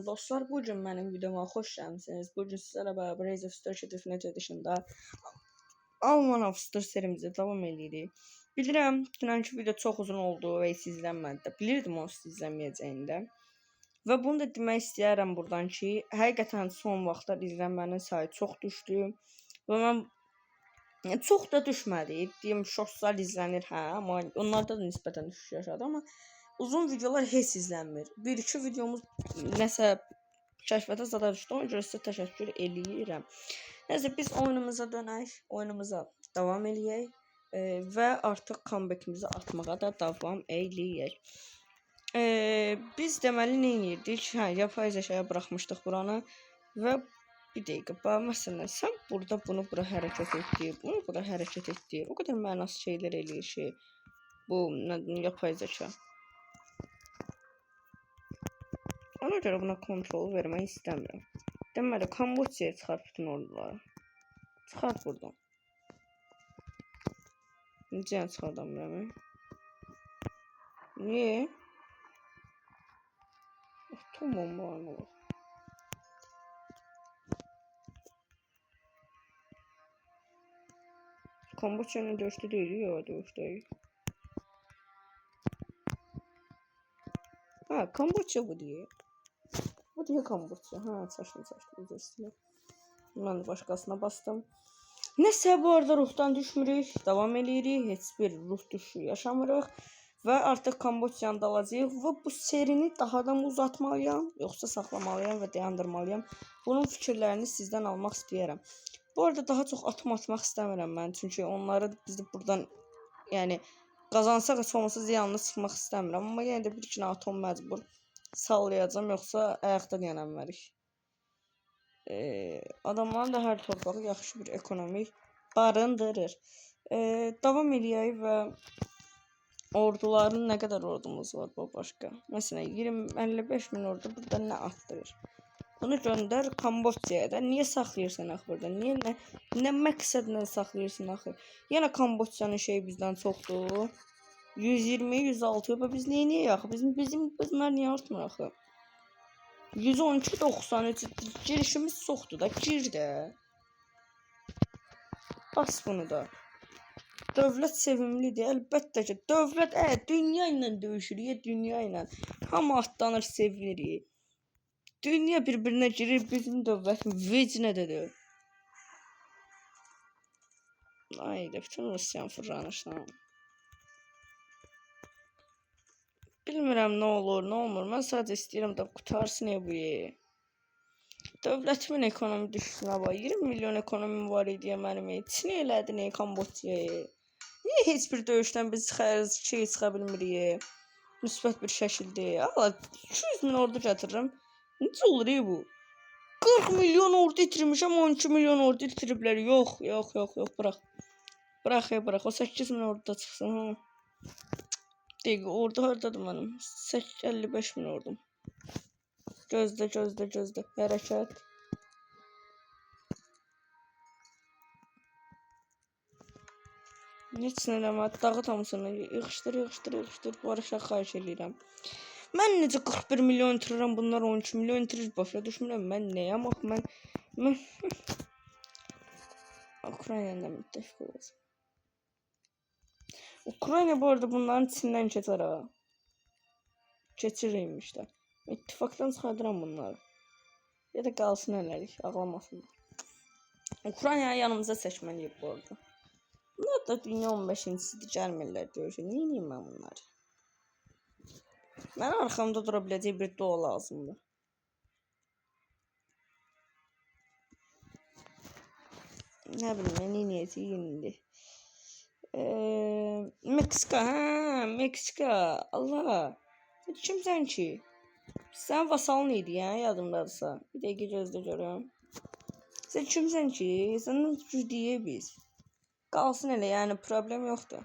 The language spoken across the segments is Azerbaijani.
Salam dostlar, bu gün mənim videoma xoş gəlmisiniz. Bu gün sizlərlə bərabər Age of Story Definitive Edition-da Alman of Story serimizi davam edirik. Bilirəm, dünənki video çox uzun oldu və heç izlənmədi də. Bilirdim onsuz izlənməyəcəyini də. Və bunu da demək istəyərəm buradan ki, həqiqətən son vaxtlar izlənmənin sayı çox düşdü. Və mən çox da düşmədi. Deyim, şortlar izlənir, hə, amma onlarda da nisbətən düşüş yaşadı, amma uzun videolar heç izlənmir. Bir-iki videomuz nəsə kəşfiyyata zada düşdü. Ona görə sizə təşəkkür eləyirəm. Nəsə biz oyunumuza dönək, oyunumuza davam eləyək və artıq comebackimizi atmağa da davam eləyək. Biz deməli nə edirdik? Hə, yapay zəkaya buraxmışdıq buranı və bir dəqiqə, bax məsələn, sən burada bunu bura hərəkət etdir, bunu bura hərəkət etdir. O qədər mənasız şeylər eləyir ki, bu yapay zəka. Ona görə buna kontrol vermək istəmirəm. Deməli, Kamboçyaya çıxart bütün orduları. Çıxart buradan. Necə çıxardamıram? Niyə? Atom bombalarına bax. Kamboçya'nın döyüşdə deyil ya, döyüşdəyik. Ha, Kamboçya bu diye. Bu diye Kamboçya. Ha, saçma üzr istəyirəm. Mən də başqasına bastım. Nəsə, bu arada ruhdan düşmürük. Davam eləyirik. Heç bir ruh düşüşü yaşamırıq. Və artıq Kamboçyanı da alacağıq. Və bu serini daha da uzatmalıyam, yoxsa saxlamalıyam və dayandırmalıyam. Bunun fikirlərini sizdən almaq istəyirəm. Bu arada daha çox atom atmaq istəmirəm mən. Çünki onları biz buradan, yəni qazansaq heç olmasa ziyanlı çıxmaq istəmirəm. Amma yenə də bir-iki atom məcbur sallayacağım, yoxsa ayaqda dayana bilərik. Adamların da hər torpağı yaxşı bir ekonomik barındırır. Davam eləyək və orduların nə qədər ordumuz var bu başqa. Məsələn 20-55 min ordu burada nə atdırır? Bunu göndər Kamboçyaya da. Niyə saxlayırsan axı burada? Niyə nə məqsədlə saxlayırsan axı? Yenə Kamboçyanın şeyi bizdən çoxdur. 120, 106 və biz niyə axı? Bizimlər niyə artmır axı? 112, 93 girişimiz çoxdur da, gir də. Bas bunu da. Dövlət sevimlidir, əlbəttə ki. Dövlət, dünya ilə döyüşürük, dünya ilə. Hamı atlanır, sevirik. Dünya bir-birinə girir, bizim dövlətimiz vecinədədir. Ayda, bütün Rusiyan fırlanırsan. Bilmirəm nə olur, nə olmur. Mən sadəcə istəyirəm də qutarsın bu yer. Dövlətimin ekonomi düşüşünə bax. 20 milyon ekonomim var idi mənim. Çin elədin Kamboçyaya. Niyə heç bir döyüşdən biz çıxa bilmirik? Müsbət bir şəkildə. Allah, 200 min ordu gətirirəm. Necə olur bu? 40 milyon ordu itirmişəm, 12 milyon ordu itiriblər. Yox, bırax. Bırax. O 8 min ordu da çıxsın. Dəqiq, orada hardadır mənim? 55 min ordum. Gözlə. Hərəkət. Heç nə eləmədi. Dağıt hamısını. Yığışdır. Barışa xahiş edirəm. Mən necə 41 milyon itirirəm, bunlar 12 milyon itirir. Başa düşmürəm. Mən nəyəm axı? Mən Ukrayna'yla müttəfiq olacağım. Ukrayna bu arada bunların içindən keçər ha. Keçiriymiş də. İttifaqdan çıxardıram bunları. Ya da qalsın elərik, ağlamasınlar. Ukrayna'ya yanımıza seçməliyik bu arada. Bunlar da dünya 15-incisidir, gəlmirlər döyüşə. Neyim mən bunları? Mənə arxamda dura biləcək bir doğa lazımdır. Nə bilim, mən neyəcəyim indi. Meksika, Allah. Kimsən ki? Sən vasalın idi, yadımdadırsa. Bir dəqiqə gözlə görüm. Sən kimsən ki? Səndən güclüyük biz. Qalsın elə, yəni problem yoxdur.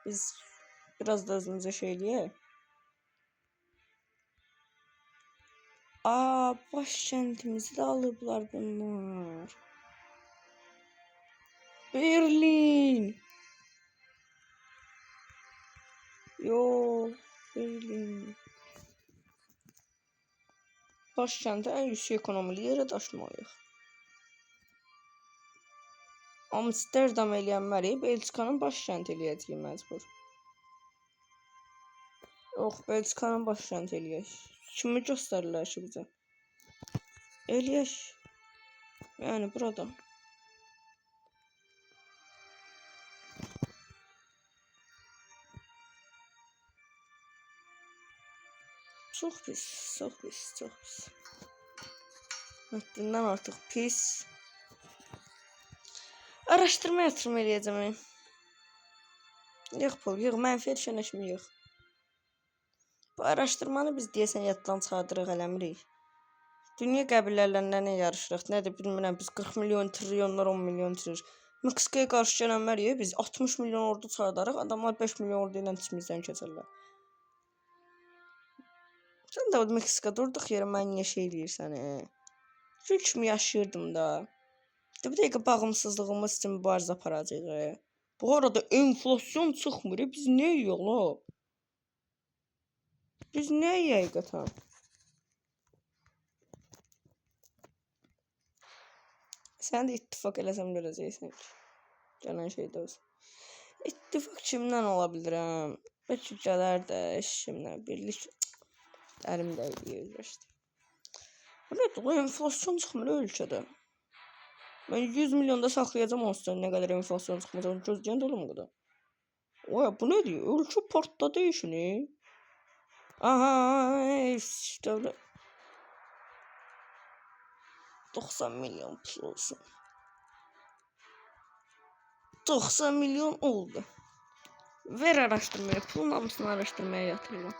Biz biraz da özümüzə şey eləyək. Başkəntimizi də alıblar bunlar. Berlin. Berlin. Başkəntə ən yüksək ekonomili yerə daşımalıyıq. Amsterdam eləyənməli Belçikanın başkənt eləyəcəyik məcbur. Yox, Belçikanın başkənt eləyək. Kimi göstərirlər ki bizə? Eləyək. Yəni burada. Çox pis, çox pis, çox pis. Həddindən artıq pis. Araşdırma yatırım eləyəcəm. Yığ pul, yığ, mənfi erişənə kimi yığ. Bu araşdırmanı biz deyəsən yaddan çıxardırıq, eləmirik. Dünya qəbillərlə nə yarışırıq, nədir bilmirəm, biz 40 milyon, trilyonlar, 10 milyon trir. Meksikaya qarşı gələnməliyik, biz 60 milyon ordu çıxardarıq, adamlar 5 milyon ordu ilə içimizdən keçərlər. Sən də o Meksikada durduq yerə mən niyə şey eləyirsən, Gül kimi yaşayırdım da. Bir dəqiqə bağımsızlığımız üçün mübarizə aparacağıq. Bu arada enflasyon çıxmır, biz nə yiyoruz la? Biz nə yiyək qatan? Sən də ittifak eləsəm görəcəksən ki. Gələn şey də olsun. İttifak kimdən ola bilirəm? Bəlkə gələr də kimlə birlik. Əlim də eləyir. Bu nədir? O enflasyon çıxmır ölkədə. Mən 100 milyonda saxlayacağım onsuz nə qədər enflasyon çıxmayacaq. Gözləyən də olum qədər. Oya bu nədir? Ölkə partladı işini. Aha, işte 90 milyon pul olsun. 90 milyon oldu. Ver araştırmaya. Pulun hamısını araştırmaya yatırıram.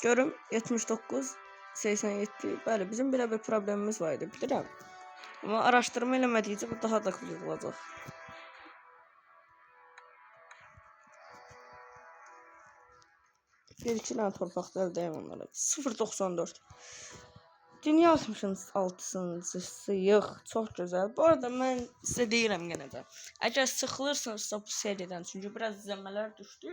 Görüm 79, 87. Bəli, bizim belə bir problemimiz var idi, bilirəm. Amma araşdırma eləmədikcə bu daha da qıyılacaq. Bir-iki dənə torpaqda öldəyəm onlara. 0.94. Dünya 66-cısıyıq. Çox gözəl. Bu arada mən sizə deyirəm yenə də. Əgər sıxılırsınızsa bu seriyadan, çünki biraz izləmələr düşdü.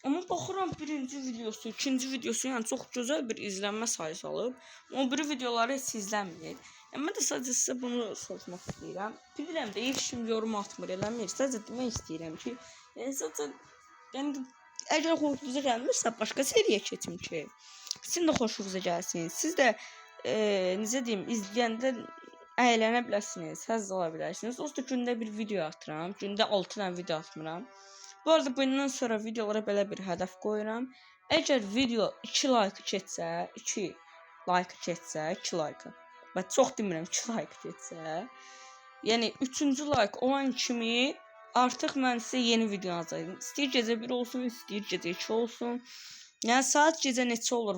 Amma baxıram birinci videosu, ikinci videosu, yəni çox gözəl bir izlənmə sayısı alıb. O biri videoları heç izlənmir. Mən də sadəcə sizə bunu sormaq istəyirəm. Bilirəm də heç kim yorum atmır, eləmir. Sadəcə demək istəyirəm ki, yəni əgər xoşunuza gəlmirsə başqa seriya keçin ki, sizin də xoşunuza gəlsin. Siz də necə deyim, izləyəndə əylənə bilərsiniz, həzz ala bilərsiniz. Onsuz da gündə bir video atıram, gündə 6 dənə video atmıram. Bu arada bundan sonra videolara belə bir hədəf qoyuram. Əgər video 2 like keçsə, 2 like. Və çox demirəm 2 like keçsə, yəni 3-cü like olan kimi artıq mən sizə yeni video atacağam. İstəyir gecə 1 olsun, istəyir gecə 2 olsun. Yəni saat gecə neçə olur,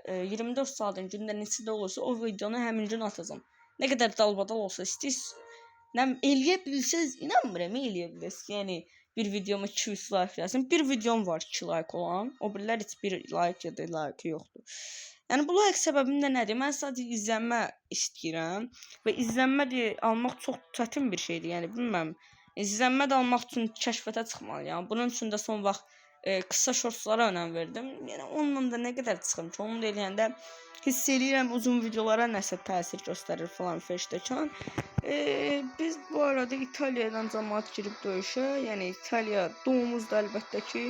24 saatın gündə neçədə olursa o videonu həmin gün atacağam. Nə qədər dalbadal olsa istəyirsiniz, eləyə bilsəz, inanmıram eləyə biləsiniz. Yəni bir videoma 200 like gəlsin. Bir videom var 2 like olan. O birilər heç bir like ya da like yoxdur. Yəni bu like səbəbim də nədir? Mən sadəcə izlənmə istəyirəm və izlənmə almaq çox çətin bir şeydir. Yəni bilmirəm. İzlənmə də almaq üçün kəşfətə çıxmalıyam. Bunun üçün də son vaxt qısa shortslara önəm verdim. Yəni onunla da nə qədər çıxım ki, onu da eləyəndə hiss eləyirəm uzun videolara nəsə təsir göstərir falan feşdəkan. Biz bu arada İtaliyadan cəmaət girib döyüşə, yəni İtaliya doğumuzda əlbəttə ki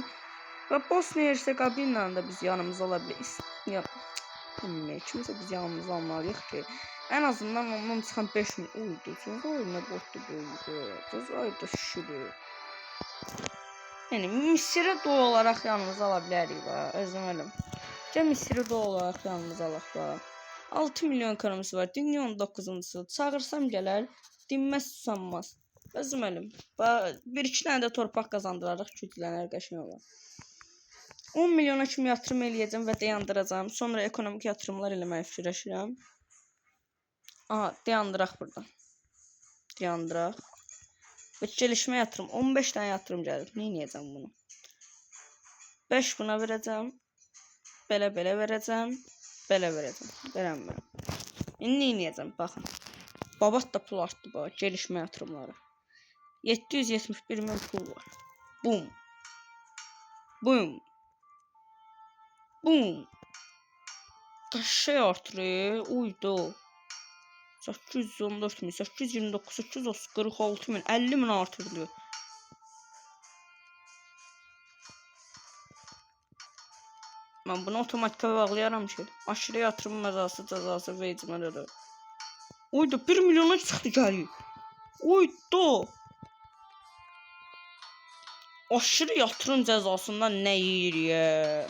və Bosniya-Herseqovinanı da biz yanımıza ala biliriz. Bilmiyorum, kimsə biz yanımıza almalıyıq ki, ən azından ondan çıxan 5 min oldu. Çünki oyuna botdu böyüdü. Cəzayirdə şişidir. Yəni Misiri doğal olaraq yanımıza ala bilərik və özüm ölüm. Misiri doğal olaraq yanımıza alaq da. 6 milyon ekonomisi var. Dünya 19-cu. Çağırsam gələr, dinməz susanmaz. Özüm ölüm. Bir-iki dənə də torpaq qazandıraraq güclənər, qəşəng olar. 10 milyona kimi yatırım eləyəcəm və dayandıracağam. Sonra ekonomik yatırımlar eləməyi fikirləşirəm. Aha, dayandıraq burada. Dayandıraq. Və gəlişmə yatırım. 15 dənə yatırım gəlir. Nə edəcəm bunu? 5 buna verəcəm. Belə verəcəm. Belə verəcəm. Verəmirəm. İndi nə edəcəm? Baxın. Babat da pul artdı bu. Gəlişmə yatırımları. 771 min pul var. Bum. Bum. Bum. şey artırır. Uydu. 814 min, 829, 830, 46 min, 50 min artırılıyor. Ben bunu otomatik bağlayaram ki. Aşırı yatırım cəzası vecimədə. Uydu 1 milyona çıxdı gəlir. Uydu. Aşırı yatırım cəzasından nə yeyir ya?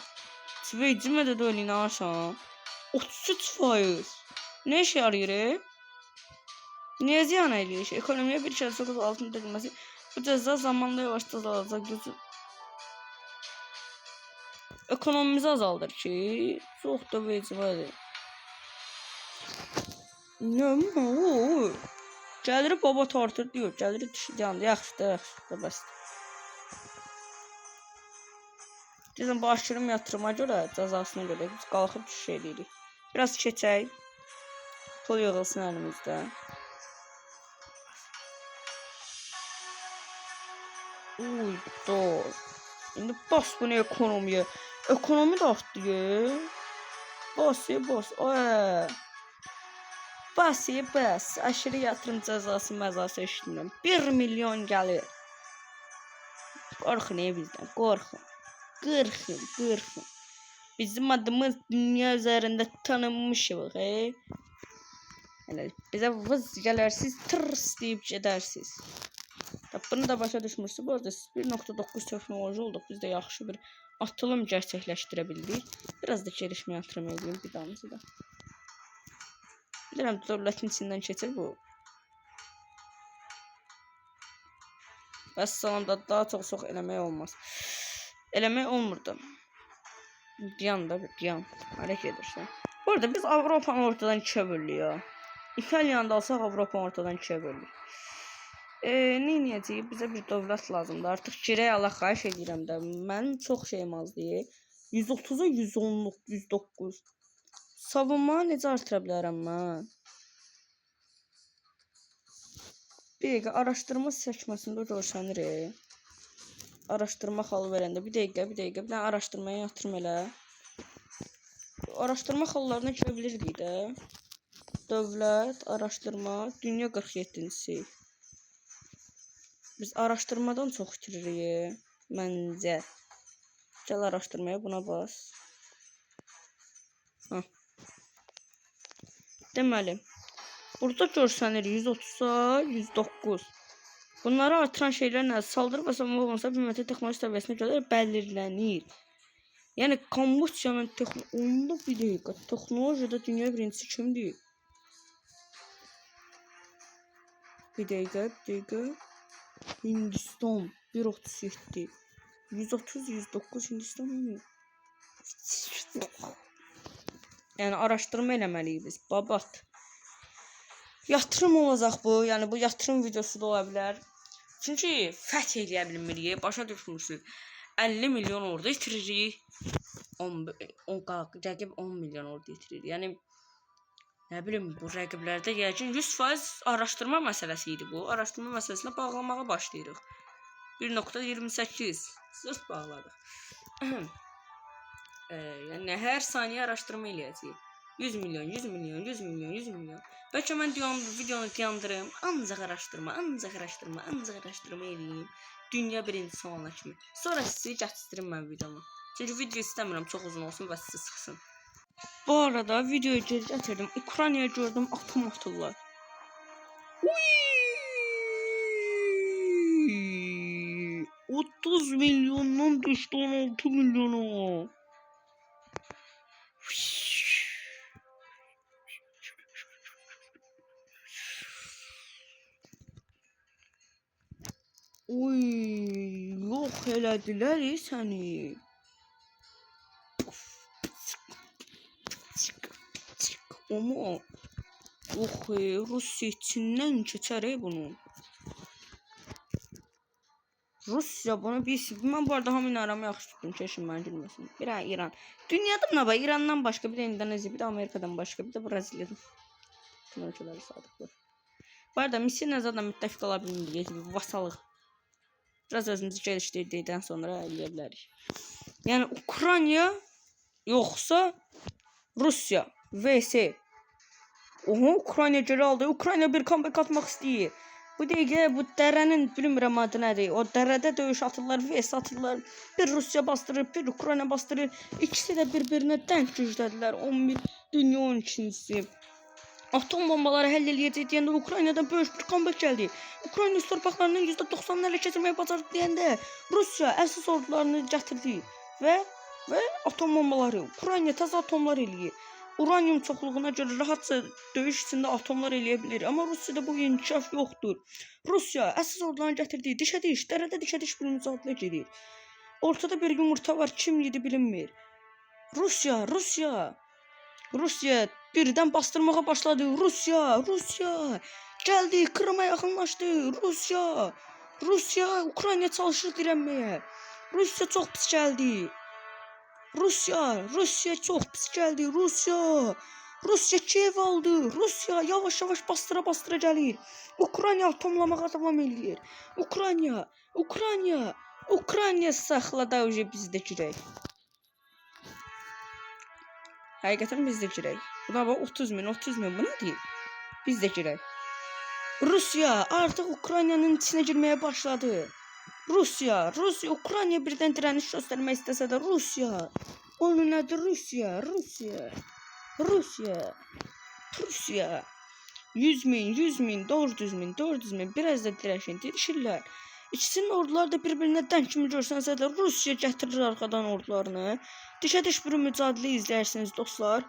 Vecimədə də öyle inanırsan. 33%. Ne işe yarıyor? Niye ziyan ediyor? Ekonomiye bir kez çok altın dökülmesi. Bu ceza zamanla yavaş azalacak. Ekonomimizi azaldır ki. Çok da vecimədir. Ne o? Gəlir baba tartır diyor. Gəlir düşəcəm. Yaxşıdır, bəs. Bizim bu aşırı yatırıma görə, cəzasına görə biz qalxıb düşüş edirik. Biraz keçək. Pul yığılsın əlimizdə. Uydu. İndi bas bunu ekonomiye. Ekonomi de arttı. Bas. Bas. Aşırı yatırım cəzası məzası eşitmirəm. 1 milyon gəlir. Qorxun bizdən, qorxun. Qırxın. Bizim adımız dünya üzərində tanınmışıq. Yəni bizə vız gələrsiz, tırs deyib gedərsiz. Bunu da başa düşmürsünüz. Bu arada 1.9 texnoloji olduq. Biz də yaxşı bir atılım gerçəkləşdirə bildik. Biraz da gelişmə yatırım edeyim bir damızı da. Bilirəm dövlətin içindən keçir bu. Vəssalamda daha çox eləmək olmaz. Eləmək olmurdu. Diyan. Hareket edirsən. Bu arada biz Avropanı ortadan ikiyə bölürük. İtalyanı da alsaq Avropanı ortadan ikiyə bölürük. Neyəcəyik? Bizə bir dövlət lazımdır. Artıq girək Allah xahiş edirəm də. Mənim çox şeyim az deyil. 130'a 110'luq, 109. Savunma necə artıra bilərəm mən? Bir dəqiqə araşdırma seçməsində görsənir. Araşdırma xalı verəndə bir dəqiqə bir dənə araşdırmaya yatırım elə. Araşdırma xallarına girə bilirdik də. Dövlət, araşdırma, dünya 47-ci. Biz araşdırmadan çox itiririk. Məncə. Gəl araşdırmaya buna bas. Deməli. Burada görsənir 130'a 109. Bunları artıran şeyler nə? Saldırı və savunma olmasa bir müddət texnoloji səviyyəsinə görə bəlirlənir. Yəni Kamboçyanın onda bir dəqiqə texnolojiyada dünya birincisi kimdir? Bir dəqiqə. Hindistan 1.37. 130-109 Hindistan mı? Yəni araşdırma eləməliyik biz. Babat. Yatırım olacaq bu. Yəni bu yatırım videosu da ola bilər. Çünki fəth eləyə bilmirik. Başa düşmürsünüz. 50 milyon orada itiririk. 10 milyon orada itiririk. Yəni nə bilim bu rəqiblərdə yəqin 100% araşdırma məsələsi idi bu. Araşdırma məsələsinə bağlamağa başlayırıq. 1.28 sırf bağladıq. Yəni hər saniyə araşdırma eləyəcəyik. 100 milyon. Bəlkə mən videonu dayandırım. Ancaq araşdırma eləyim. Dünya birincisi olana kimi. Sonra sizi gətiririm mən videomu. Çünki video istəmirəm çox uzun olsun və sizi sıxsın. Bu arada videoyu geri gətirdim. Ukraynaya gördüm atom atırlar. 30 milyondan düşdü 16 milyona. Uy, yox elədilər səni. Ama yox, Rusiya içindən keçər bunu. Rusya bunu bilsin. Ben bu arada hamının aramı yaxşı tuttum. Keşin beni bilmesin. Bir ay İran. Dünyada ne var? İran'dan başka bir de Endonezya, bir de Amerika'dan başka bir de Brezilya'dan. Tüm ülkeleri sadıklar. Bu arada Misirlə zaten müttəfiq ola bilmirik. Vasalıq. Biraz özümüzü geliştirdikdən sonra eləyə bilərik. Yəni Ukrayna yoxsa Rusya vs. Oha, Ukrayna geri aldı. Ukrayna bir comeback atmaq istəyir. Bu dəqiqə bu dərənin bilmirəm adı nədir. O dərədə döyüş atırlar, vs atırlar. Bir Rusya bastırır, bir Ukrayna bastırır. İkisi də bir-birinə denk güclədilər. 11 dünya 12-cisi. Atom bombaları həll eləyəcək deyəndə Ukraynadan böyük bir comeback gəldi. Ukrayna torpaqlarının %90'ını ələ keçirməyə bacardı deyəndə Rusya əsas ordularını gətirdi və atom bombaları, Ukrayna təzə atomlar eləyir. Uranyum çoxluğuna görə rahatca döyüş içində atomlar eləyə bilir. Amma Rusiyada bu inkişaf yoxdur. Rusiya əsas ordularını gətirdi. Dişə-diş, dərədə dişə-diş bir mücadilə gedir. Ortada bir yumurta var, kim yedi bilinmir. Rusiya birdən bastırmağa başladı. Rusiya gəldi, Krıma yaxınlaşdı. Rusiya Ukrayna çalışır dirənməyə. Rusiya çox pis gəldi. Rusiya çox pis gəldi. Rusiya Kiyev aldı. Rusiya yavaş-yavaş bastıra gəlir. Ukrayna atomlamağa davam edir. Ukrayna saxlada уже bizdə girək. Həqiqətən bizdə girək. Bu da 30 min bu nədir? Bizdə girək. Rusiya artıq Ukraynanın içinə girməyə başladı. Rusiya Ukrayna birdən dirəniş göstərmək istəsə də onun adı Rusiya 100 min 400 min biraz da dirəşin dirişirlər. İkisinin orduları da bir-birinə denk kimi görsənsə də Rusiya gətirir arxadan ordularını. Dişə-diş bir mücadilə izləyirsiniz dostlar.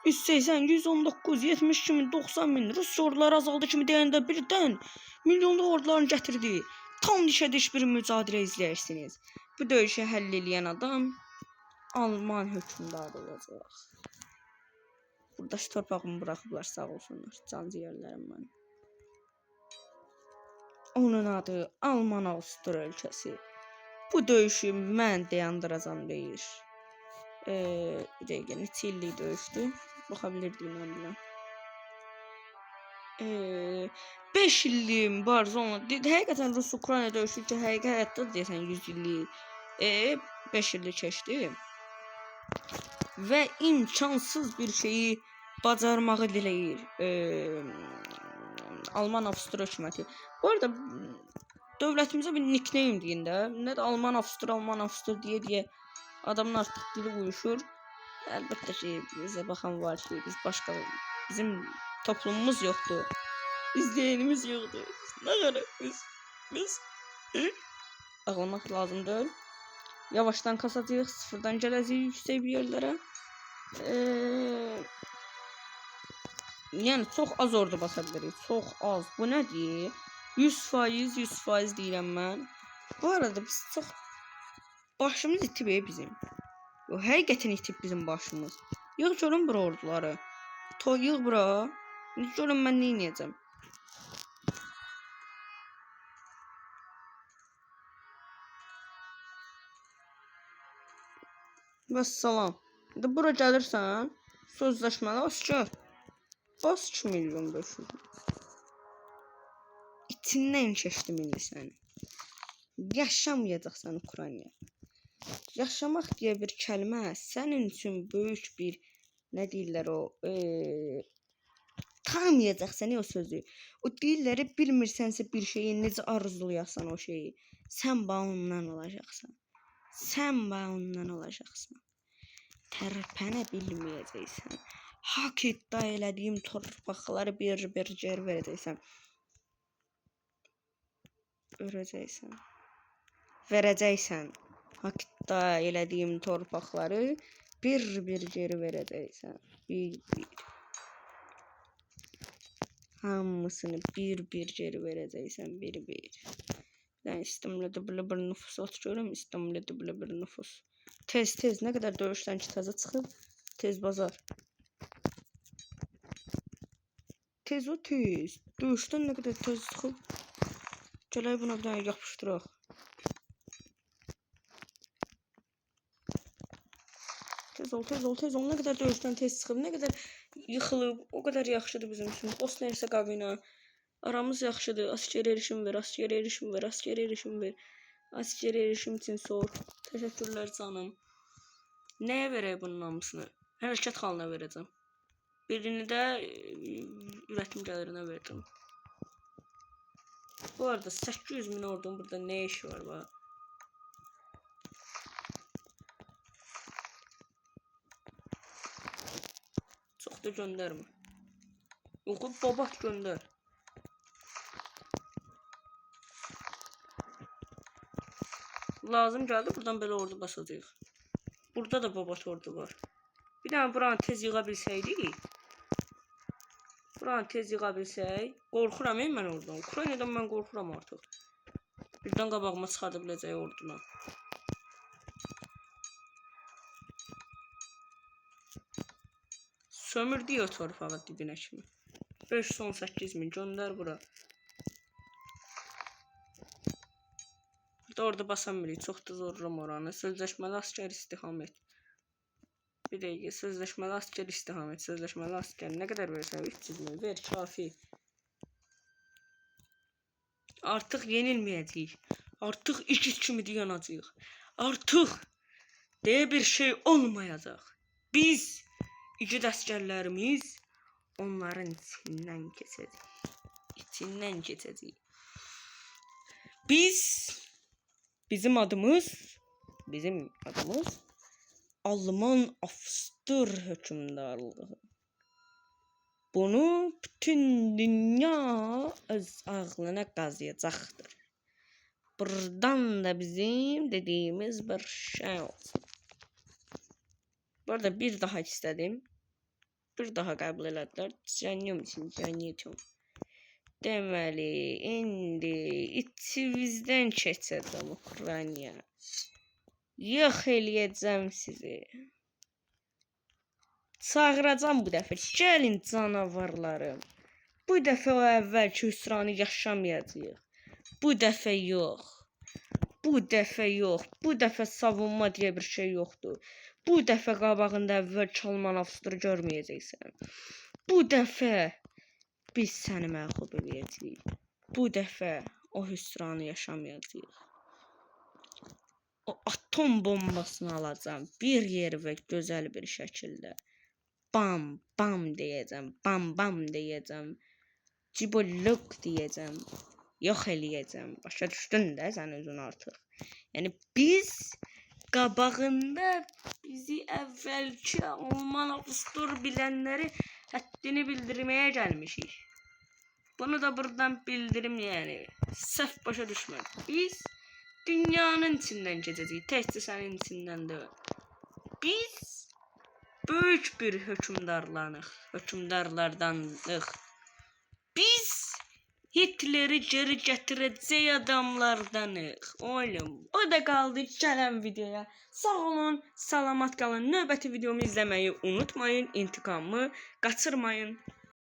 180, 119, 72 min, 90 min Rusiya orduları azaldı kimi deyəndə birdən milyonluq ordularını gətirdi. Tam dişə-diş bir mücadilə izləyirsiniz. Bu döyüşü həll eləyən adam Alman hökmdarı olacaq. Burada şu torpağımı bırakıblar, sağ olsunlar. Can ciyərlərim mənim. Onun adı Alman Avustur ölkəsi. Bu döyüşü mən dayandıracam deyir. Bir dəqiqə, neçə illik döyüşdü? Baxa bilirdim mən biləm. 5 illik var sonra. Həqiqətən Rus-Ukrayna döyüşü ki, həqiqi həyatda deyəsən 100 illik. 5 illik keçdi. Və imkansız bir şeyi bacarmağı diləyir. Alman Avustur hökuməti. Bu arada dövlətimizə bir nickname deyin də. Nə də Alman Avustur deyə adamın artıq dili uyuşur. Əlbəttə ki, bizə baxan var ki, bizim toplumumuz yoxdur. İzleyenimiz yoxdur. Nə qədər biz ağlamaq lazım deyil. Yavaşdan kasacağıq, sıfırdan gələcəyik yüksək bir yerlərə. Yəni çox az ordu basa bilirik. Çox az. Bu nədir? 100% deyirəm mən. Bu arada biz çox başımız itib bizim. Həqiqətən itib bizim başımız. Yığ görün bura orduları. Yığ bura. Görün mən nə edəcəm. Vəssalam. Bura gəlirsən, sözləşməli asker. Bas 2 milyon 500. İçindən keçdim indi səni. Yaşamayacaqsan Ukrayna. Yaşamaq deyə bir kəlmə sənin üçün böyük bir, nə deyirlər o, tanımayacaqsan o sözü. O deyirləri bilmirsənsə bir şeyi necə arzulayasan o şeyi. Sən ondan olacaqsan. Tərpənə bilməyəcəksən. Hak iddia elədiyim torpaqları bir geri verəcəksən. Verəcəksən. Hak iddia elədiyim torpaqları bir geri verəcəksən. Bir. Hamısını bir geri verəcəksən. Bir. Ben İstanbul'da böyle bir nüfus oturuyorum. İstanbul'da böyle bir nüfus. Tez ne kadar dövüşten taze çıkıp tez bazar. Tez dövüşten ne kadar tez çıkıp gələk buna bir tane yapıştıraq. Tez ol ne kadar dövüşten tez çıkıp ne kadar yıkılıb o kadar yaxşıdır bizim üçün. Bosna Hersegovina aramız yaxşıdır. Askeri erişim ver. Askeri erişim için sor. Teşekkürler canım. Neye vereyim bunun hamısını? hərəkət halına verəcəm. Birini də üretim gəlirinə verdim. Bu arada 800.000 ordum burada ne işi var bak. Çok da gönderme. Yok babat gönder. Lazım geldi buradan böyle ordu basacağıq. Burada da babat ordu var. Bir tane buranı tez yığa bilsəydik. Buranı tez yığa bilsək. Qorxuram mən oradan. Ukraynadan mən qorxuram artıq. Birdən qabağıma çıxarda biləcək orduna. Sömürdü o torpağı dibinə kimi. 518.000 göndər bura. Burada orada basamırıq. Çox da zoruram oranı. Sözləşməli asker istihamət. Bir dəqiqə, sözləşməli asker istihamət. Sözləşməli asker nə qədər versən? 300.000 ver, kafi. Artıq yenilməyəcəyik. Artıq ikiz kimi yanacağıq. Artıq deyə bir şey olmayacaq. Biz igid əsgərlərimiz onların içindən keçəcəyik. İçindən keçəcəyik. Bizim adımız Alman Avstur hökümdarlığı. Bunu bütün dünya öz ağlına qazıyacaqdır. Buradan da bizim dediğimiz bir şey olsun. Bu arada bir daha istedim. Bir daha kabul elədilər. Cəniyyum. Deməli, indi içimizdən keçəcəm Ukraynaya. Yox eləyəcəm sizi. Çağıracam bu dəfə. Gəlin canavarlarım. Bu dəfə o əvvəlki hüsranı yaşamayacağıq. Bu dəfə yox. Bu dəfə savunma deyə bir şey yoxdur. Bu dəfə qabağında əvvəlki Alman Avstur görməyəcəksən. Bu dəfə biz səni məğlub eləyəcəyik. Bu dəfə o hüsranı yaşamayacağıq. O atom bombasını alacağım bir yer və gözəl bir şəkildə. Bam bam deyəcəm, bam deyəcəm. Cibolok deyəcəm. Yox eləyəcəm. Başa düşdün də sən özün artıq. Yəni biz qabağında bizi əvvəlki Alman Avstur bilənləri həddini bildirməyə gəlmişik. Bunu da buradan bildirim yəni. Səhv başa düşmədik. Biz dünyanın içindən keçəcəyik. Təkcə sənin içindən deyil. Biz böyük bir hökümdarlardanıq. Biz Hitleri geri gətirəcək adamlardanıq. Oğlum, o da qaldı gələn videoya. Sağ olun, salamat qalın. Növbəti videomu izləməyi unutmayın. İntikamımı qaçırmayın.